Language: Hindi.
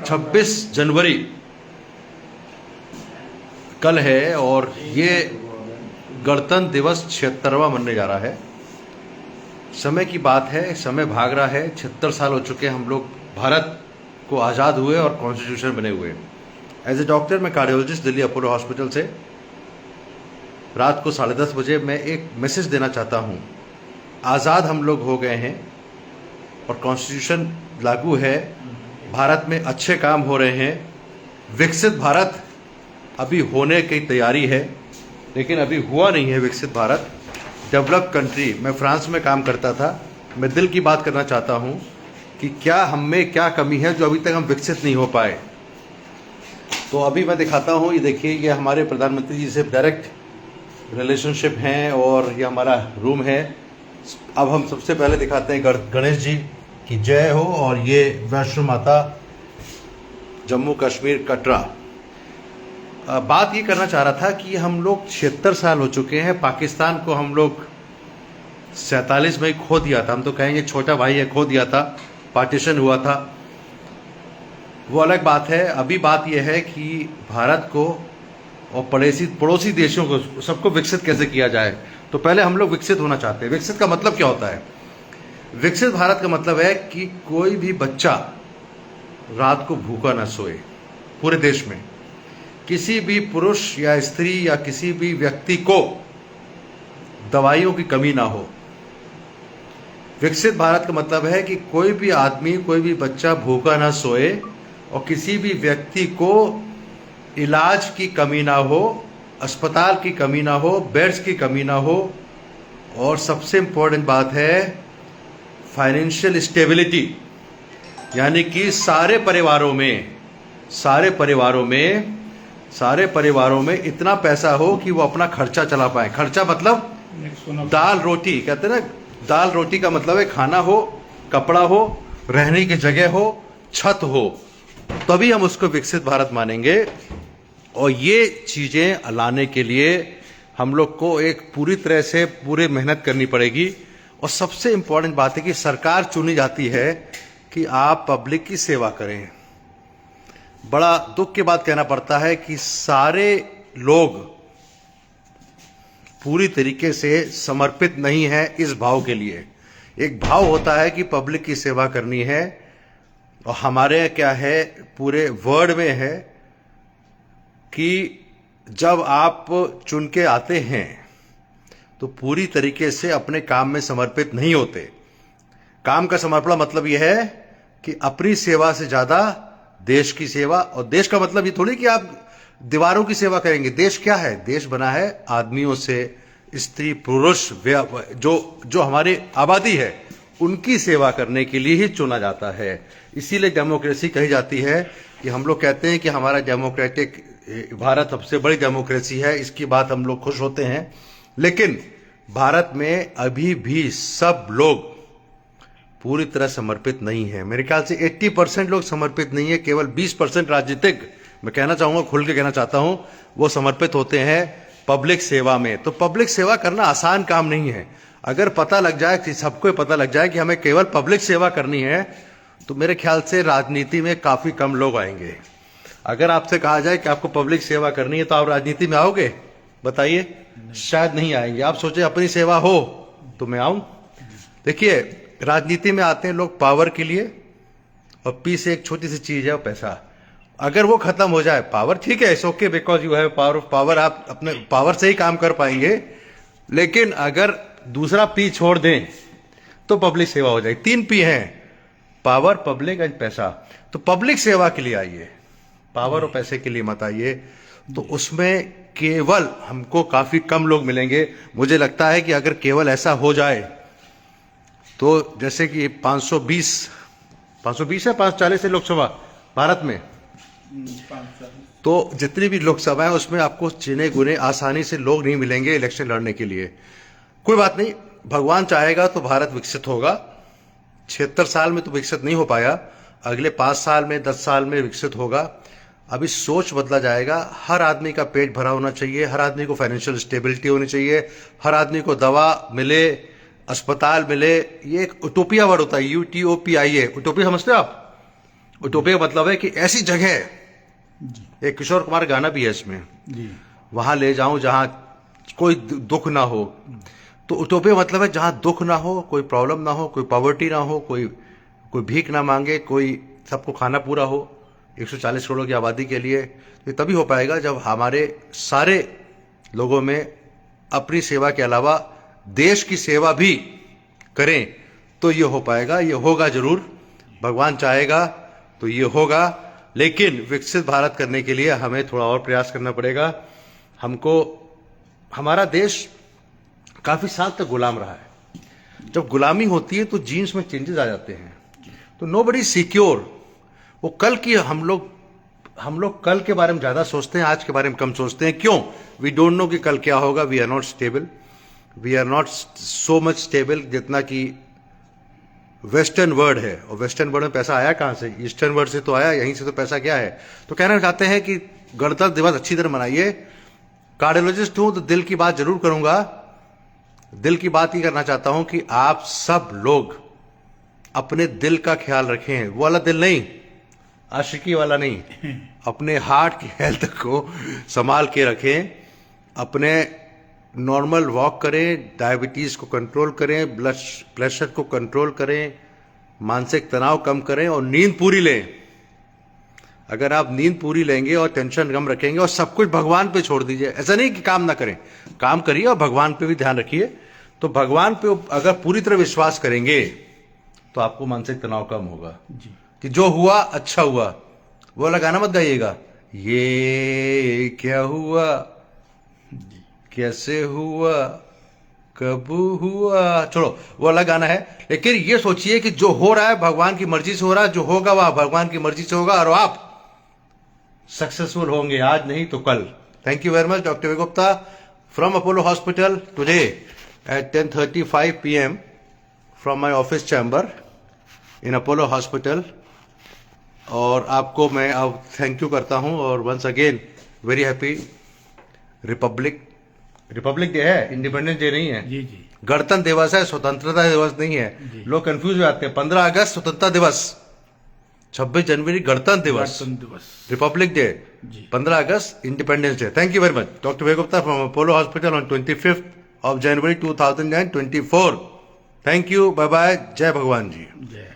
26 जनवरी कल है और ये गणतंत्र दिवस 76वां मनने जा रहा है। समय की बात है, समय भाग रहा है। 76 साल हो चुके हैं हम लोग भारत को आज़ाद हुए और कॉन्स्टिट्यूशन बने हुए। एज ए डॉक्टर मैं कार्डियोलॉजिस्ट दिल्ली अपोलो हॉस्पिटल से रात को 10:30 बजे मैं एक मैसेज देना चाहता हूँ। आज़ाद हम लोग हो गए हैं और कॉन्स्टिट्यूशन लागू है, भारत में अच्छे काम हो रहे हैं। विकसित भारत अभी होने की तैयारी है, लेकिन अभी हुआ नहीं है विकसित भारत। डेवलप्ड कंट्री, मैं फ्रांस में काम करता था। मैं दिल की बात करना चाहता हूँ कि क्या हम में क्या कमी है जो अभी तक हम विकसित नहीं हो पाए। तो अभी मैं दिखाता हूँ, ये देखिए, ये हमारे प्रधानमंत्री जी से डायरेक्ट रिलेशनशिप हैं और ये हमारा रूम है। अब हम सबसे पहले दिखाते हैं गणेश जी की जय हो। और ये वैष्णो माता जम्मू कश्मीर कटरा। बात ये करना चाह रहा था कि हम लोग 76 साल हो चुके हैं। पाकिस्तान को हम लोग 47 में खो दिया था। हम तो कहेंगे छोटा भाई है, खो दिया था, पार्टीशन हुआ था, वो अलग बात है। अभी बात यह है कि भारत को और पड़ोसी देशों को सबको विकसित कैसे किया जाए। तो पहले हम लोग विकसित होना चाहते हैं। विकसित का मतलब क्या होता है? विकसित भारत का मतलब है कि कोई भी बच्चा रात को भूखा ना सोए पूरे देश में। किसी भी पुरुष या स्त्री या किसी भी व्यक्ति को दवाइयों की कमी ना हो। विकसित भारत का मतलब है कि कोई भी आदमी, कोई भी बच्चा भूखा ना सोए और किसी भी व्यक्ति को इलाज की कमी ना हो, अस्पताल की कमी ना हो, बेड्स की कमी ना हो। और सबसे इम्पोर्टेंट बात है फाइनेंशियल स्टेबिलिटी, यानी कि सारे परिवारों में इतना पैसा हो कि वो अपना खर्चा चला पाए। खर्चा मतलब दाल रोटी, कहते हैं ना, दाल रोटी का मतलब है खाना हो, कपड़ा हो, रहने की जगह हो, छत हो, तभी हम उसको विकसित भारत मानेंगे। और ये चीज़ें लाने के लिए हम लोग को एक पूरी तरह से पूरी मेहनत करनी पड़ेगी। और सबसे इम्पोर्टेंट बात है कि सरकार चुनी जाती है कि आप पब्लिक की सेवा करें। बड़ा दुख की बात कहना पड़ता है कि सारे लोग पूरी तरीके से समर्पित नहीं है इस भाव के लिए। एक भाव होता है कि पब्लिक की सेवा करनी है, और हमारे क्या है, पूरे वर्ल्ड में है कि जब आप चुन के आते हैं तो पूरी तरीके से अपने काम में समर्पित नहीं होते। काम का समर्पण मतलब यह है कि अपनी सेवा से ज्यादा देश की सेवा। और देश का मतलब ये थोड़ी कि आप दीवारों की सेवा करेंगे। देश क्या है? देश बना है आदमियों से, स्त्री पुरुष, जो हमारी आबादी है उनकी सेवा करने के लिए ही चुना जाता है। इसीलिए डेमोक्रेसी कही जाती है कि हम लोग कहते हैं कि हमारा डेमोक्रेटिक भारत सबसे बड़ी डेमोक्रेसी है। इसकी बात हम लोग खुश होते हैं, लेकिन भारत में अभी भी सब लोग पूरी तरह समर्पित नहीं है। मेरे ख्याल से 80% लोग समर्पित नहीं है। केवल 20% राजनीतिक, मैं कहना चाहूंगा, खुल के कहना चाहता हूं, वो समर्पित होते हैं पब्लिक सेवा में। तो पब्लिक सेवा करना आसान काम नहीं है। अगर पता लग जाए कि सबको पता लग जाए कि हमें केवल पब्लिक सेवा करनी है, तो मेरे ख्याल से राजनीति में काफी कम लोग आएंगे। अगर आपसे कहा जाए कि आपको पब्लिक सेवा करनी है तो आप राजनीति में आओगे? बताइए, शायद नहीं आएंगे। आप सोचे अपनी सेवा हो तो मैं आऊं? देखिए, राजनीति में आते हैं लोग पावर के लिए, और पी से एक छोटी सी चीज है, पैसा। अगर वो खत्म हो जाए, पावर ठीक है, it's okay, because you have power, आप अपने पावर से ही काम कर पाएंगे। लेकिन अगर दूसरा पी छोड़ दें तो पब्लिक सेवा हो जाएगी। 3 पी हैं, पावर, पब्लिक एंड पैसा। तो पब्लिक सेवा के लिए आइए, पावर और पैसे के लिए मत आइए। तो उसमें केवल हमको काफी कम लोग मिलेंगे। मुझे लगता है कि अगर केवल ऐसा हो जाए तो जैसे कि 520 है, 540 है लोकसभा भारत में, तो जितनी भी लोकसभा है उसमें आपको चिने गुने आसानी से लोग नहीं मिलेंगे इलेक्शन लड़ने के लिए। कोई बात नहीं, भगवान चाहेगा तो भारत विकसित होगा। 76 साल में तो विकसित नहीं हो पाया, अगले 5 साल में, 10 साल में विकसित होगा। अभी सोच बदला जाएगा। हर आदमी का पेट भरा होना चाहिए, हर आदमी को फाइनेंशियल स्टेबिलिटी होनी चाहिए, हर आदमी को दवा मिले, अस्पताल मिले। ये एक उटोपिया वर्ड होता है, UTOPIA। उटोपिया समझते हो आप? यूटोपिया का मतलब है कि ऐसी जगह, जी एक किशोर कुमार गाना भी है इसमें, जी वहां ले जाऊं जहां कोई दुख ना हो। तो यूटोपिया मतलब है जहां दुख ना हो, कोई प्रॉब्लम ना हो, कोई पॉवर्टी ना हो, कोई कोई भीख ना मांगे, कोई सबको खाना पूरा हो 140 करोड़ की आबादी के लिए। ये तभी हो पाएगा जब हमारे सारे लोगों में अपनी सेवा के अलावा देश की सेवा भी करें, तो ये हो पाएगा। ये होगा जरूर, भगवान चाहेगा तो ये होगा। लेकिन विकसित भारत करने के लिए हमें थोड़ा और प्रयास करना पड़ेगा। हमको, हमारा देश काफी साल तक गुलाम रहा है। जब गुलामी होती है तो जीन्स में चेंजेस आ जाते हैं, तो नोबडी सिक्योर। वो कल की हम लोग कल के बारे में ज्यादा सोचते हैं, आज के बारे में कम सोचते हैं। क्यों? वी डोंट नो कि कल क्या होगा। We are not stable, we are not so much stable जितना कि वेस्टर्न वर्ल्ड है। और वेस्टर्न वर्ल्ड में पैसा आया कहां से? ईस्टर्न वर्ल्ड से तो आया, यहीं से तो पैसा क्या है। तो कहना चाहते हैं कि गणतंत्र दिवस अच्छी तरह मनाइए। कार्डियोलॉजिस्ट हूं तो दिल की बात जरूर करूंगा। दिल की बात ही करना चाहता हूं कि आप सब लोग अपने दिल का ख्याल रखें। वो वाला दिल नहीं, आशिकी वाला नहीं, अपने हार्ट की हेल्थ को संभाल के रखें। अपने नॉर्मल वॉक करें, डायबिटीज को कंट्रोल करें, ब्लड प्रेशर को कंट्रोल करें, मानसिक तनाव कम करें और नींद पूरी लें। अगर आप नींद पूरी लेंगे और टेंशन कम रखेंगे और सब कुछ भगवान पे छोड़ दीजिए, ऐसा नहीं कि काम ना करें, काम करिए और भगवान पे भी ध्यान रखिए। तो भगवान पे अगर पूरी तरह विश्वास करेंगे तो आपको मानसिक तनाव कम होगा। जी कि जो हुआ अच्छा हुआ, वो वाला गाना मत गाइएगा, ये क्या हुआ, कैसे हुआ, कब हुआ, छोड़ो वो अलग गाना है। लेकिन ये सोचिए कि जो हो रहा है भगवान की मर्जी से हो रहा है, जो होगा वह भगवान की मर्जी से होगा और आप सक्सेसफुल होंगे, आज नहीं तो कल। Thank you very much, doctor Vivek Gupta from Apollo hospital today at 10:35 PM from my office chamber in Apollo hospital. और आपको मैं अब थैंक यू करता हूं और once again very happy republic day है, इंडिपेंडेंस डे नहीं है। जी जी गणतंत्र दिवस है, स्वतंत्रता दिवस नहीं है। लोग कंफ्यूज हो जाते हैं। 15 अगस्त स्वतंत्रता दिवस, 26 जनवरी गणतंत्र दिवस, रिपब्लिक डे, 15 अगस्त independence day. Thank you very much, doctor Vivek Gupta from Apollo hospital on 25th of January 2024। Thank you, bye bye, जय भगवान जी। जय